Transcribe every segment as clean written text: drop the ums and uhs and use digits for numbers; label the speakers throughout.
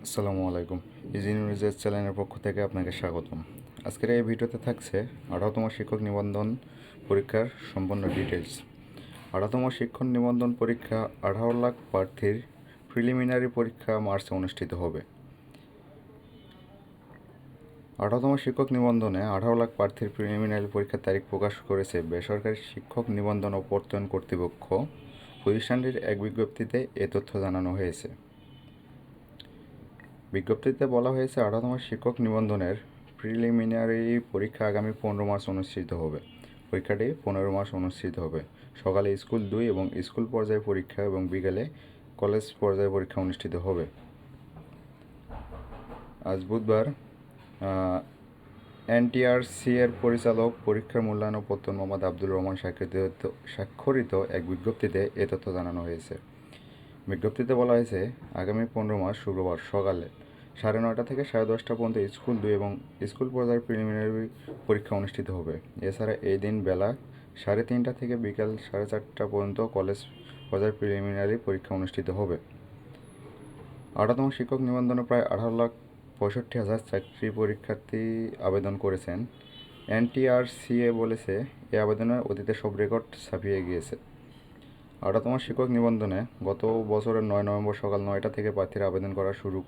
Speaker 1: আসসালামু আলাইকুম। ইজি নিউজের চ্যানেলের পক্ষ থেকে আপনাকে স্বাগতম। আজকের এই ভিডিওতে থাকছে 18তম শিক্ষক নিবন্ধন পরীক্ষার সম্পূর্ণ ডিটেলস। 18তম শিক্ষক নিবন্ধন পরীক্ষা 18 লাখ প্রার্থীর প্রিলিমিনারি পরীক্ষা মার্চে অনুষ্ঠিত হবে। 18তম শিক্ষক নিবন্ধনে 18 লাখ প্রার্থীর প্রিলিমিনারি পরীক্ষার তারিখ প্রকাশ করেছে বেসরকারি শিক্ষক নিবন্ধন ও প্রত্যয়ন কর্তৃপক্ষ। প্রতিষ্ঠানটির এক বিজ্ঞপ্তিতে এ তথ্য জানানো হয়েছে। বিজ্ঞপ্তিতে বলা হয়েছে 18তম শিক্ষক নিবন্ধনের প্রিলিমিনারি পরীক্ষা আগামী 15 মার্চ অনুষ্ঠিত হবে। পরীক্ষাটি 15 মার্চ অনুষ্ঠিত হবে। সকালে স্কুল 2 এবং স্কুল পর্যায়ে পরীক্ষা এবং বিকেলে কলেজ পর্যায়ে পরীক্ষা অনুষ্ঠিত হবে। আজ বুধবার এনটিআরসি এর পরিচালক পরীক্ষার মূল্যায়ন ও প্রত্যয়ন মোহাম্মদ আব্দুর রহমান স্বাক্ষরিত এক বিজ্ঞপ্তিতে এ তথ্য জানানো হয়েছে। বিজ্ঞপ্তিতে বলা হয়েছে আগামী 15 মার্চ শুক্রবার সকালে 9:30 থেকে 10:30 পর্যন্ত স্কুল 2 এবং স্কুল পর্যায়ের প্রিলিমিনারি পরীক্ষা অনুষ্ঠিত হবে। এছাড়া এই দিন বেলা 3:30 থেকে বিকাল 4:30 পর্যন্ত কলেজ পর্যায়ের প্রিলিমিনারি পরীক্ষা অনুষ্ঠিত হবে। 18তম শিক্ষক নিবন্ধনে প্রায় 18,65,000 চাকরি পরীক্ষার্থী আবেদন করেছেন। এনটিআরসিএ বলেছে, এই আবেদনের অতীতে সব রেকর্ড ছাপিয়ে গিয়েছে। 18তম শিক্ষক নিবন্ধনে গত বছরের 9 নভেম্বর সকাল 9টা থেকে প্রার্থীরা আবেদন করা শুরু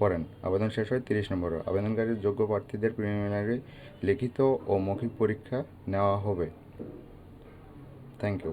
Speaker 1: করেন। আবেদন শেষ হয় 30 নভেম্বর। আবেদনকারী যোগ্য প্রার্থীদের প্রিলিমিনারি লিখিত ও মৌখিক পরীক্ষা নেওয়া হবে। Thank you.